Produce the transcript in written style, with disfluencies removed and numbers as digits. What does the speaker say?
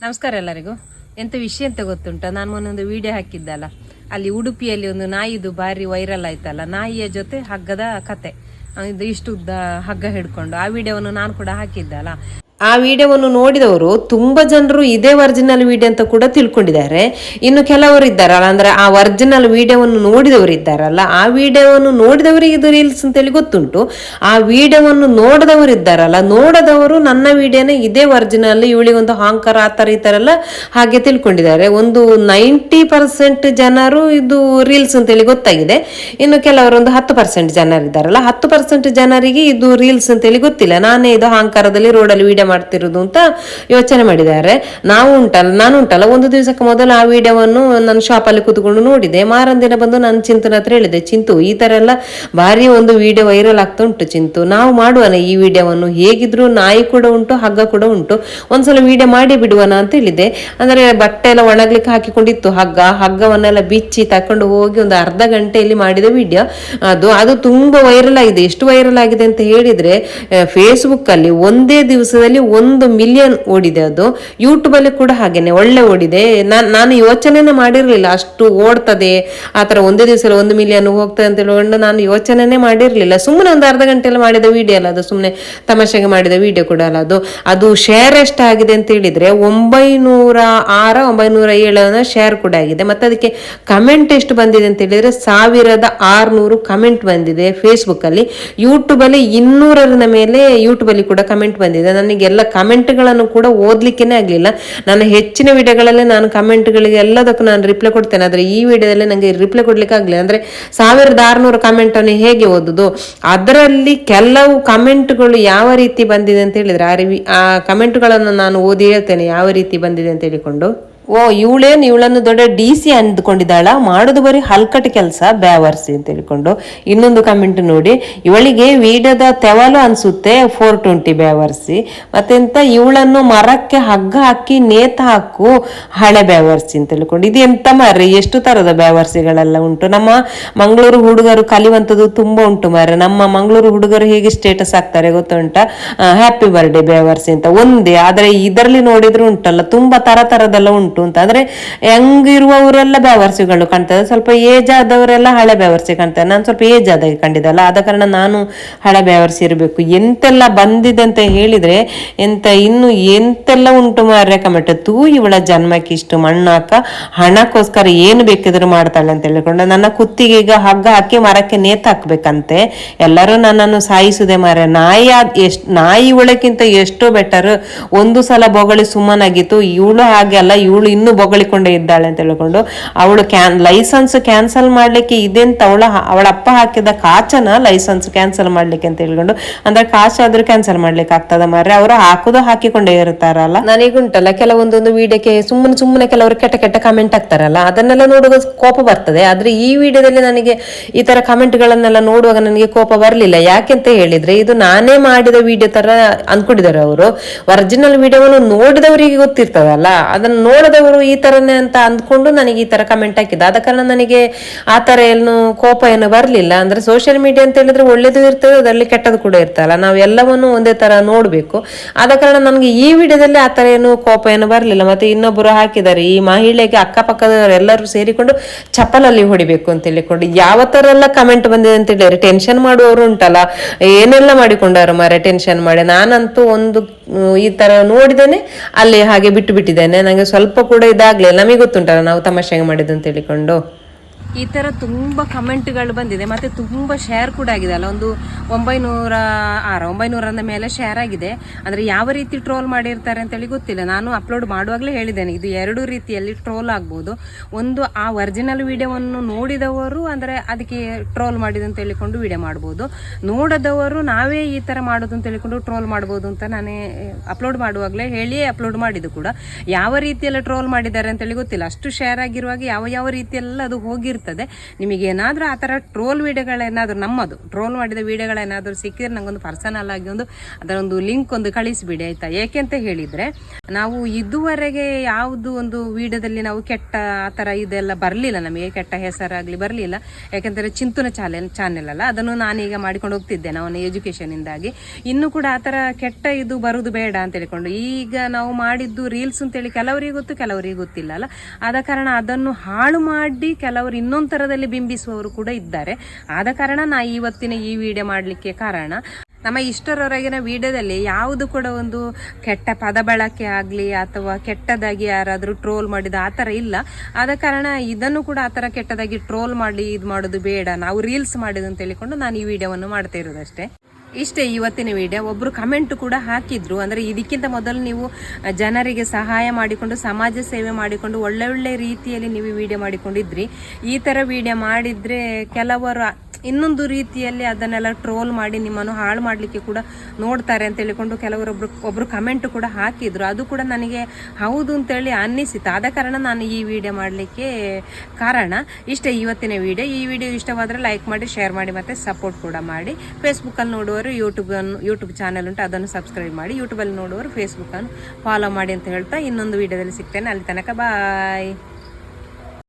ನಮಸ್ಕಾರ ಎಲ್ಲರಿಗೂ. ಎಂತ ವಿಷಯ ಅಂತ ಗೊತ್ತುಂಟ, ನಾನು ಮೊನ್ನೊಂದು ವಿಡಿಯೋ ಹಾಕಿದ್ದಲ್ಲ, ಅಲ್ಲಿ ಉಡುಪಿಯಲ್ಲಿ ಒಂದು ನಾಯಿದು ಭಾರಿ ವೈರಲ್ ಆಯ್ತಲ್ಲ, ನಾಯಿಯ ಜೊತೆ ಹಗ್ಗದ ಕತೆ. ಇದು ಇಷ್ಟು ಉದ್ದ ಹಗ್ಗ ಹಿಡ್ಕೊಂಡು ಆ ವಿಡಿಯೋವನ್ನು ನಾನು ಕೂಡ ಹಾಕಿದ್ದಲ್ಲ. ಆ ವಿಡಿಯೋವನ್ನು ನೋಡಿದವರು ತುಂಬಾ ಜನರು ಇದೇ ಒರಿಜಿನಲ್ ವಿಡಿಯೋ ಅಂತ ಕೂಡ ತಿಳ್ಕೊಂಡಿದ್ದಾರೆ. ಇನ್ನು ಕೆಲವರು ಇದ್ದಾರಲ್ಲ, ಅಂದ್ರೆ ಆ ಒರಿಜಿನಲ್ ವಿಡಿಯೋವನ್ನು ನೋಡಿದವರು ಇದ್ದಾರಲ್ಲ, ಆ ವಿಡಿಯೋವನ್ನು ನೋಡಿದವರಿಗೆ ಇದು ರೀಲ್ಸ್ ಅಂತೇಳಿ ಗೊತ್ತುಂಟು. ಆ ವಿಡಿಯೋವನ್ನು ನೋಡಿದವರು ಇದ್ದಾರಲ್ಲ, ನೋಡದವರು ನನ್ನ ವಿಡಿಯೋನ ಇದೇ ಒರಿಜಿನಲ್, ಇವಳಿಗೊಂದು ಅಹಂಕಾರ ಆ ಥರ ಈ ಥರ ಎಲ್ಲ ಹಾಗೆ ತಿಳ್ಕೊಂಡಿದ್ದಾರೆ. ಒಂದು 90% ಜನರು ಇದು ರೀಲ್ಸ್ ಅಂತೇಳಿ ಗೊತ್ತಾಗಿದೆ. ಇನ್ನು ಕೆಲವರು ಒಂದು 10% ಜನರಿದ್ದಾರಲ್ಲ, 10% ಜನರಿಗೆ ಇದು ರೀಲ್ಸ್ ಅಂತೇಳಿ ಗೊತ್ತಿಲ್ಲ. ನಾನೇ ಇದು ಅಹಂಕಾರದಲ್ಲಿ ರೋಡಲ್ಲಿ ವಿಡಿಯೋ ಮಾಡ್ತಿರೋದು ಅಂತ ಯೋಚನೆ ಮಾಡಿದ್ದಾರೆ. ನಾನು ಉಂಟಲ್ಲ ಒಂದು ದಿವಸಕ್ಕೆ ಮೊದಲು ಆ ವಿಡಿಯೋವನ್ನು ನನ್ನ ಶಾಪಲ್ಲಿ ಕೂತ್ಕೊಂಡು ನೋಡಿದೆ. ಮಾರೊಂದಿನ ಬಂದು ನಾನು ಚಿಂತನ ಹತ್ರ ಹೇಳಿದೆ, ಚಿಂತು ಈ ತರ ಎಲ್ಲ ಭಾರಿ ಒಂದು ವಿಡಿಯೋ ವೈರಲ್ ಆಗ್ತಾ ಉಂಟು ಚಿಂತು, ನಾವು ಮಾಡುವನ ಈ ವಿಡಿಯೋವನ್ನು, ಹೇಗಿದ್ರು ನಾಯಿ ಕೂಡ ಉಂಟು ಹಗ್ಗ ಕೂಡ ಉಂಟು, ಒಂದ್ಸಲ ವಿಡಿಯೋ ಮಾಡಿ ಬಿಡುವನ ಅಂತ ಹೇಳಿದೆ. ಅಂದ್ರೆ ಬಟ್ಟೆ ಎಲ್ಲ ಒಣಗ್ಲಿಕ್ಕೆ ಹಾಕಿಕೊಂಡಿತ್ತು, ಹಗ್ಗವನ್ನೆಲ್ಲ ಬಿಚ್ಚಿ ತಕೊಂಡು ಹೋಗಿ ಒಂದು ಅರ್ಧ ಗಂಟೆಯಲ್ಲಿ ಮಾಡಿದ ವಿಡಿಯೋ ಅದು ತುಂಬಾ ವೈರಲ್ ಆಗಿದೆ. ಎಷ್ಟು ವೈರಲ್ ಆಗಿದೆ ಅಂತ ಹೇಳಿದ್ರೆ, ಫೇಸ್ಬುಕ್ ಅಲ್ಲಿ ಒಂದೇ ದಿವಸದಲ್ಲಿ 1 ಮಿಲಿಯನ್ ಓಡಿದೆ. ಅದು ಯೂಟ್ಯೂಬ್ ಅಲ್ಲಿ ಕೂಡ ಹಾಗೇನೆ ಒಳ್ಳೆ ಓಡಿದೆ. ನಾನು ಯೋಚನೆನೇ ಮಾಡಿರ್ಲಿಲ್ಲ ಅಷ್ಟು ಓಡ್ತದೆ ಆ ತರ ಒಂದೇ ದಿವಸದಲ್ಲಿ 1 ಮಿಲಿಯನ್ ಹೋಗ್ತದೆ ಅಂತ ಹೇಳ್ಕೊಂಡು ನಾನು ಯೋಚನೆನೇ ಮಾಡಿರ್ಲಿಲ್ಲ. ಸುಮ್ಮನೆ ಒಂದು ಅರ್ಧ ಗಂಟೆಯಲ್ಲಿ ಮಾಡಿದ ವಿಡಿಯೋ ಅಲ್ಲ ಅದು, ಸುಮ್ಮನೆ ತಮಾಷೆಗೆ ಮಾಡಿದ ವಿಡಿಯೋ ಕೂಡ ಅಲ್ಲ ಅದು. ಅದು ಶೇರ್ ಎಷ್ಟಾಗಿದೆ ಅಂತ ಹೇಳಿದ್ರೆ 906 907 ಶೇರ್ ಕೂಡ ಆಗಿದೆ. ಮತ್ತೆ ಅದಕ್ಕೆ ಕಮೆಂಟ್ ಎಷ್ಟು ಬಂದಿದೆ ಅಂತ ಹೇಳಿದ್ರೆ 1600 ಕಮೆಂಟ್ ಬಂದಿದೆ ಫೇಸ್ಬುಕ್ ಅಲ್ಲಿ. ಯೂಟ್ಯೂಬ್ ಅಲ್ಲಿ 200 ಮೇಲೆ ಯೂಟ್ಯೂಬ್ ಅಲ್ಲಿ ಕೂಡ ಕಮೆಂಟ್ ಬಂದಿದೆ. ನನಗೆಲ್ಲ ಕಮೆಂಟ್ಗಳನ್ನು ಕೂಡ ಓದ್ಲಿಕ್ಕೇನೆ ಆಗ್ಲಿಲ್ಲ. ನನ್ನ ಹೆಚ್ಚಿನ ವಿಡಿಯೋಗಳಲ್ಲಿ ನಾನು ಕಮೆಂಟ್ಗಳಿಗೆ ಎಲ್ಲದಕ್ಕೂ ನಾನು ರಿಪ್ಲೈ ಕೊಡ್ತೇನೆ, ಆದ್ರೆ ಈ ವಿಡಿಯೋದಲ್ಲಿ ನನಗೆ ರಿಪ್ಲೈ ಕೊಡ್ಲಿಕ್ಕೆ ಆಗ್ಲಿಲ್ಲ. ಅಂದ್ರೆ 1600 ಕಮೆಂಟ್ ಅನ್ನು ಹೇಗೆ ಓದುದು? ಅದರಲ್ಲಿ ಕೆಲವು ಕಮೆಂಟ್ಗಳು ಯಾವ ರೀತಿ ಬಂದಿದೆ ಅಂತ ಹೇಳಿದ್ರೆ ಆ ಕಮೆಂಟ್ಗಳನ್ನು ನಾನು ಓದಿ ಹೇಳ್ತೇನೆ ಯಾವ ರೀತಿ ಬಂದಿದೆ ಅಂತ ಹೇಳಿಕೊಂಡು. ಇವಳನ್ನು ದೊಡ್ಡ DC ಅಂದ್ಕೊಂಡಿದ್ದಾಳ, ಮಾಡುದು ಬರೀ ಹಲ್ಕಟ್ ಕೆಲಸ ಬ್ಯಾವರ್ಸಿ ಅಂತ ಹೇಳ್ಕೊಂಡು. ಇನ್ನೊಂದು ಕಮೆಂಟ್ ನೋಡಿ, ಇವಳಿಗೆ ವಿಡಿಯೋದ ತೆವಲು ಅನ್ಸುತ್ತೆ 420 ಬ್ಯಾವರ್ಸಿ. ಮತ್ತೆಂತ ಇವಳನ್ನು ಮರಕ್ಕೆ ಹಗ್ಗ ಹಾಕಿ ನೇತ ಹಾಕು ಹಳೆ ಬ್ಯಾವರ್ಸಿ ಅಂತ ಹೇಳ್ಕೊಂಡು. ಇದು ಎಂತ ಮಾರ್ರೆ, ಎಷ್ಟು ತರದ ಬ್ಯಾವರ್ಸಿಗಳೆಲ್ಲ ಉಂಟು. ನಮ್ಮ ಮಂಗಳೂರು ಹುಡುಗರು ಕಲಿಯುವಂಥದ್ದು ತುಂಬಾ ಉಂಟು ಮಾರ್ರೆ. ನಮ್ಮ ಮಂಗಳೂರು ಹುಡುಗರು ಹೇಗೆ ಸ್ಟೇಟಸ್ ಹಾಕ್ತಾರೆ ಗೊತ್ತುಂಟ, ಹ್ಯಾಪಿ ಬರ್ಡೇ ಬ್ಯಾವರ್ಸಿ ಅಂತ ಒಂದೇ. ಆದ್ರೆ ಇದರಲ್ಲಿ ನೋಡಿದ್ರು ಉಂಟಲ್ಲ ತುಂಬಾ ತರದೆಲ್ಲ ಉಂಟು ಅಂತ. ಆದ್ರೆ ಹೆಂಗಿರುವವರೆಲ್ಲ ಬ್ಯಾವರ್ಸಿಗಳು ಕಾಣ್ತದೆ, ಸ್ವಲ್ಪ ಏಜ್ ಆದವರೆಲ್ಲ ಹಳೆ ಬ್ಯಾವರ್ಸಿ ಕಾಣ್ತಾರೆ. ನಾನು ಸ್ವಲ್ಪ ಏಜ್ ಆದಾಗ ಕಂಡಿದ್ದಲ್ಲ, ಆದ ಕಾರಣ ನಾನು ಹಳೆ ಬ್ಯಾವರ್ಸಿ ಇರಬೇಕು. ಎಂತೆಲ್ಲ ಬಂದಿದೆ ಅಂತ ಹೇಳಿದ್ರೆ ಇನ್ನು ಎಂತೆಲ್ಲ ಉಂಟು ಮಾರ್ರೆ ಕಮೆಂಟ್. ಇವಳ ಜನ್ಮಕ್ಕೆ ಇಷ್ಟು ಮಣ್ಣಾಕ, ಹಣಕ್ಕೋಸ್ಕರ ಏನು ಬೇಕಿದ್ರು ಮಾಡ್ತಾಳೆ ಅಂತ ಹೇಳಿಕೊಂಡು. ನನ್ನ ಕುತ್ತಿಗೆ ಈಗ ಹಗ್ಗ ಹಾಕಿ ಮರಕ್ಕೆ ನೇತು ಹಾಕ್ಬೇಕಂತೆ. ಎಲ್ಲರೂ ನನ್ನನ್ನು ಸಾಯಿಸುದೆ ಮಾರ್ರೆ. ನಾಯಿ ಒಳಕ್ಕಿಂತ ಎಷ್ಟೋ ಬೆಟರ್. ಒಂದು ಸಲ ಬೊಗಳಿ ಸುಮ್ಮನಾಗಿತ್ತು, ಇವಳು ಹಾಗೆ ಅಲ್ಲ, ಇವಳು ಇನ್ನು ಬೊಗಳಿಕೊಂಡೇ ಇದ್ದಾಳೆ ಅಂತ ಹೇಳ್ಕೊಂಡು. ಅವಳು ಲೈಸೆನ್ಸ್ ಕ್ಯಾನ್ಸಲ್ ಮಾಡ್ಲಿಕ್ಕೆ ಇದೆಂತ ಅವಳ ಅಪ್ಪ ಹಾಕಿದ ಕಾಚನ ಲೈಸೆನ್ಸ್ ಕ್ಯಾನ್ಸಲ್ ಮಾಡ್ಲಿಕ್ಕೆ ಅಂತ ಹೇಳ್ಕೊಂಡು. ಅಂದ್ರೆ ಕಾಚಾದ್ರೂ ಕ್ಯಾನ್ಸಲ್ ಮಾಡ್ಲಿಕ್ಕೆ ಆಗ್ತದ ಮಾರ್ರೆ, ಅವರು ಹಾಕಿಕೊಂಡೇ ಇರ್ತಾರಲ್ಲ. ನನಗುಂಟಲ್ಲ ಕೆಲವೊಂದೊಂದು ವಿಡಿಯೋಕ್ಕೆ ಸುಮ್ಮನೆ ಕೆಲವರು ಕೆಟ್ಟ ಕಮೆಂಟ್ ಹಾಕ್ತಾರಲ್ಲ, ಅದನ್ನೆಲ್ಲ ನೋಡುವಾಗ ಕೋಪ ಬರ್ತದೆ. ಆದ್ರೆ ಈ ವಿಡಿಯೋದಲ್ಲಿ ನನಗೆ ಈ ತರ ಕಮೆಂಟ್ ಗಳನ್ನೆಲ್ಲ ನೋಡುವಾಗ ನನಗೆ ಕೋಪ ಬರ್ಲಿಲ್ಲ. ಯಾಕೆಂತ ಹೇಳಿದ್ರೆ ಇದು ನಾನೇ ಮಾಡಿದ ವಿಡಿಯೋ ತರ ಅನ್ಕೊಂಡಿದ್ದಾರೆ ಅವರು. ಒರಿಜಿನಲ್ ವಿಡಿಯೋವನ್ನು ನೋಡಿದವರಿಗೆ ಗೊತ್ತಿರ್ತದಲ್ಲ, ಅದನ್ನು ನೋಡದವರು ಈ ತರನೇ ಅಂತ ಅಂದ್ಕೊಂಡು ನನಗೆ ಈ ತರ ಕಮೆಂಟ್ ಹಾಕಿದ್ದ. ಆದ ಕಾರಣ ನನಗೆ ಆ ತರ ಕೋಪ ಏನು ಬರ್ಲಿಲ್ಲ. ಅಂದ್ರೆ ಸೋಷಿಯಲ್ ಮೀಡಿಯಾ ಅಂತ ಹೇಳಿದ್ರೆ ಒಳ್ಳೇದು ಇರ್ತದೆ, ಅದರಲ್ಲಿ ಕೆಟ್ಟದ್ದು ಕೂಡ ಇರ್ತಲ್ಲ. ನಾವು ಎಲ್ಲವನ್ನು ಒಂದೇ ತರ ನೋಡ್ಬೇಕು. ಆದ ಕಾರಣ ನನಗೆ ಈ ವಿಡಿಯೋದಲ್ಲಿ ಆ ತರ ಕೋಪ ಏನು ಬರ್ಲಿಲ್ಲ. ಮತ್ತೆ ಇನ್ನೊಬ್ಬರು ಹಾಕಿದ್ದಾರೆ, ಈ ಮಹಿಳೆಗೆ ಅಕ್ಕಪಕ್ಕದವರೆಲ್ಲರೂ ಸೇರಿಕೊಂಡು ಚಪ್ಪಲಲ್ಲಿ ಹೊಡಿಬೇಕು ಅಂತ ಹೇಳಿಕೊಂಡು. ಯಾವ ತರ ಎಲ್ಲ ಕಮೆಂಟ್ ಬಂದಿದೆ ಅಂತ ಹೇಳಿದ್ರೆ ಟೆನ್ಷನ್ ಮಾಡುವವರು ಉಂಟಲ್ಲ, ಏನೆಲ್ಲ ಮಾಡಿಕೊಂಡವರು ಮಾರೆ ಟೆನ್ಷನ್ ಮಾಡಿ. ನಾನಂತೂ ಒಂದು ಈ ತರ ನೋಡಿದ್ದೇನೆ, ಅಲ್ಲಿ ಹಾಗೆ ಬಿಟ್ಟಿದ್ದೇನೆ. ನಂಗೆ ಸ್ವಲ್ಪ ಕೂಡ ಇದಾಗ್ಲಿಲ್ಲ. ನಮಗೆ ಗೊತ್ತುಂಟಲ್ಲ ನಾವು ತಮಾಷೆಗೆ ಮಾಡಿದ್ದು ಅಂತ ಹೇಳಿಕೊಂಡು. ಈ ಥರ ತುಂಬ ಕಮೆಂಟ್ಗಳು ಬಂದಿದೆ, ಮತ್ತು ತುಂಬ ಶೇರ್ ಕೂಡ ಆಗಿದೆ ಅಲ್ಲ. ಒಂದು 900 ಮೇಲೆ ಶೇರ್ ಆಗಿದೆ. ಅಂದರೆ ಯಾವ ರೀತಿ ಟ್ರೋಲ್ ಮಾಡಿರ್ತಾರೆ ಅಂತೇಳಿ ಗೊತ್ತಿಲ್ಲ. ನಾನು ಅಪ್ಲೋಡ್ ಮಾಡುವಾಗಲೇ ಹೇಳಿದ್ದೇನೆ, ಇದು 2 ರೀತಿಯಲ್ಲಿ ಟ್ರೋಲ್ ಆಗ್ಬೋದು. ಒಂದು ಆ ಒರಿಜಿನಲ್ ವಿಡಿಯೋವನ್ನು ನೋಡಿದವರು ಅಂದರೆ ಅದಕ್ಕೆ ಟ್ರೋಲ್ ಮಾಡಿದೆ ಅಂತ ಹೇಳಿಕೊಂಡು ವಿಡಿಯೋ ಮಾಡ್ಬೋದು. ನೋಡದವರು ನಾವೇ ಈ ಥರ ಮಾಡೋದು ಅಂತ ಹೇಳಿಕೊಂಡು ಟ್ರೋಲ್ ಮಾಡ್ಬೋದು ಅಂತ ನಾನೇ ಅಪ್ಲೋಡ್ ಮಾಡುವಾಗಲೇ ಹೇಳಿಯೇ ಅಪ್ಲೋಡ್ ಮಾಡಿದ್ದು ಕೂಡ. ಯಾವ ರೀತಿಯೆಲ್ಲ ಟ್ರೋಲ್ ಮಾಡಿದ್ದಾರೆ ಅಂತೇಳಿ ಗೊತ್ತಿಲ್ಲ. ಅಷ್ಟು ಶೇರ್ ಆಗಿರುವಾಗ ಯಾವ ರೀತಿಯೆಲ್ಲ ಅದು ಹೋಗಿರ್ತದೆ ಬರ್ತದೆ. ನಿಮಗೆ ಏನಾದರೂ ಆ ಥರ ಟ್ರೋಲ್ ವಿಡಿಯೋಗಳೇನಾದರೂ ನಮ್ಮದು ಟ್ರೋಲ್ ಮಾಡಿದ ವಿಡಿಯೋಗಳೇನಾದರೂ ಸಿಕ್ಕಿದ್ರೆ ನನಗೊಂದು ಪರ್ಸನಲ್ ಆಗಿ ಅದರೊಂದು ಲಿಂಕ್ ಒಂದು ಕಳಿಸಿಬಿಡಿ ಆಯಿತಾ. ಏಕೆಂತ ಹೇಳಿದರೆ ನಾವು ಇದುವರೆಗೆ ಯಾವುದು ಒಂದು ವಿಡಿಯೋದಲ್ಲಿ ನಾವು ಕೆಟ್ಟ ಆ ಥರ ಇದೆಲ್ಲ ಬರಲಿಲ್ಲ, ನಮಗೆ ಕೆಟ್ಟ ಹೆಸರಾಗಲಿ ಬರಲಿಲ್ಲ. ಯಾಕೆಂದರೆ ಚಿಂತನ ಚಾನೆಲ್ ಅಲ್ಲ, ಅದನ್ನು ನಾನೀಗ ಮಾಡಿಕೊಂಡು ಹೋಗ್ತಿದ್ದೆ ಅವನ ಎಜುಕೇಷನಿಂದಾಗಿ. ಇನ್ನೂ ಕೂಡ ಆ ಥರ ಕೆಟ್ಟ ಇದು ಬರುವುದು ಬೇಡ ಅಂತ ಹೇಳಿಕೊಂಡು ಈಗ ನಾವು ಮಾಡಿದ್ದು ರೀಲ್ಸ್ ಅಂತೇಳಿ ಕೆಲವರಿಗೆ ಗೊತ್ತು, ಕೆಲವರಿಗೆ ಗೊತ್ತಿಲ್ಲ ಅಲ್ಲ. ಆದ ಕಾರಣ ಅದನ್ನು ಹಾಳು ಮಾಡಿ ಕೆಲವರು ಇನ್ನೊಂದು ಥರದಲ್ಲಿ ಬಿಂಬಿಸುವವರು ಕೂಡ ಇದ್ದಾರೆ. ಆದ ಕಾರಣ ನಾ ಇವತ್ತಿನ ಈ ವಿಡಿಯೋ ಮಾಡಲಿಕ್ಕೆ ಕಾರಣ, ನಮ್ಮ ಇಷ್ಟರವರೆಗಿನ ವಿಡಿಯೋದಲ್ಲಿ ಯಾವುದು ಕೂಡ ಒಂದು ಕೆಟ್ಟ ಪದ ಬಳಕೆ ಆಗಲಿ ಅಥವಾ ಕೆಟ್ಟದಾಗಿ ಯಾರಾದರೂ ಟ್ರೋಲ್ ಮಾಡಿದ ಆ ಥರ ಇಲ್ಲ. ಆದ ಕಾರಣ ಇದನ್ನು ಕೂಡ ಆ ಥರ ಕೆಟ್ಟದಾಗಿ ಟ್ರೋಲ್ ಮಾಡಿ ಇದು ಮಾಡೋದು ಬೇಡ, ನಾವು ರೀಲ್ಸ್ ಮಾಡಿದ್ದು ಅಂತ ಹೇಳಿಕೊಂಡು ನಾನು ಈ ವಿಡಿಯೋವನ್ನು ಮಾಡ್ತಾ ಇರೋದಷ್ಟೇ. ಇಷ್ಟೇ ಇವತ್ತಿನ ವಿಡಿಯೋ. ಒಬ್ಬರು ಕಮೆಂಟ್ ಕೂಡ ಹಾಕಿದ್ರು, ಅಂದರೆ ಇದಕ್ಕಿಂತ ಮೊದಲು ನೀವು ಜನರಿಗೆ ಸಹಾಯ ಮಾಡಿಕೊಂಡು ಸಮಾಜ ಸೇವೆ ಮಾಡಿಕೊಂಡು ಒಳ್ಳೆ ರೀತಿಯಲ್ಲಿ ನೀವು ವಿಡಿಯೋ ಮಾಡಿಕೊಂಡಿದ್ರಿ. ಈ ಥರ ವಿಡಿಯೋ ಮಾಡಿದರೆ ಕೆಲವರು ಇನ್ನೊಂದು ರೀತಿಯಲ್ಲಿ ಅದನ್ನೆಲ್ಲ ಟ್ರೋಲ್ ಮಾಡಿ ನಿಮ್ಮನ್ನು ಹಾಳು ಮಾಡಲಿಕ್ಕೆ ಕೂಡ ನೋಡ್ತಾರೆ ಅಂತ ಹೇಳಿಕೊಂಡು ಒಬ್ಬರು ಕಮೆಂಟ್ ಕೂಡ ಹಾಕಿದ್ರು. ಅದು ಕೂಡ ನನಗೆ ಹೌದು ಅಂತೇಳಿ ಅನ್ನಿಸಿತು. ಆದ ಕಾರಣ ನಾನು ಈ ವಿಡಿಯೋ ಮಾಡಲಿಕ್ಕೆ ಕಾರಣ ಇಷ್ಟೇ ಇವತ್ತಿನ ವಿಡಿಯೋ. ಈ ವಿಡಿಯೋ ಇಷ್ಟವಾದರೆ ಲೈಕ್ ಮಾಡಿ, ಶೇರ್ ಮಾಡಿ ಮತ್ತು ಸಪೋರ್ಟ್ ಕೂಡ ಮಾಡಿ. ಫೇಸ್ಬುಕ್ಕಲ್ಲಿ ನೋಡುವವರು ಯೂಟ್ಯೂಬ್ ಚಾನಲ್ ಉಂಟು, ಅದನ್ನು ಸಬ್ಸ್ಕ್ರೈಬ್ ಮಾಡಿ. ಯೂಟ್ಯೂಬಲ್ಲಿ ನೋಡುವವರು ಫೇಸ್ಬುಕ್ಕನ್ನು ಫಾಲೋ ಮಾಡಿ ಅಂತ ಹೇಳ್ತಾ ಇನ್ನೊಂದು ವಿಡಿಯೋದಲ್ಲಿ ಸಿಗ್ತೇನೆ. ಅಲ್ಲಿ ತನಕ ಬಾಯ್.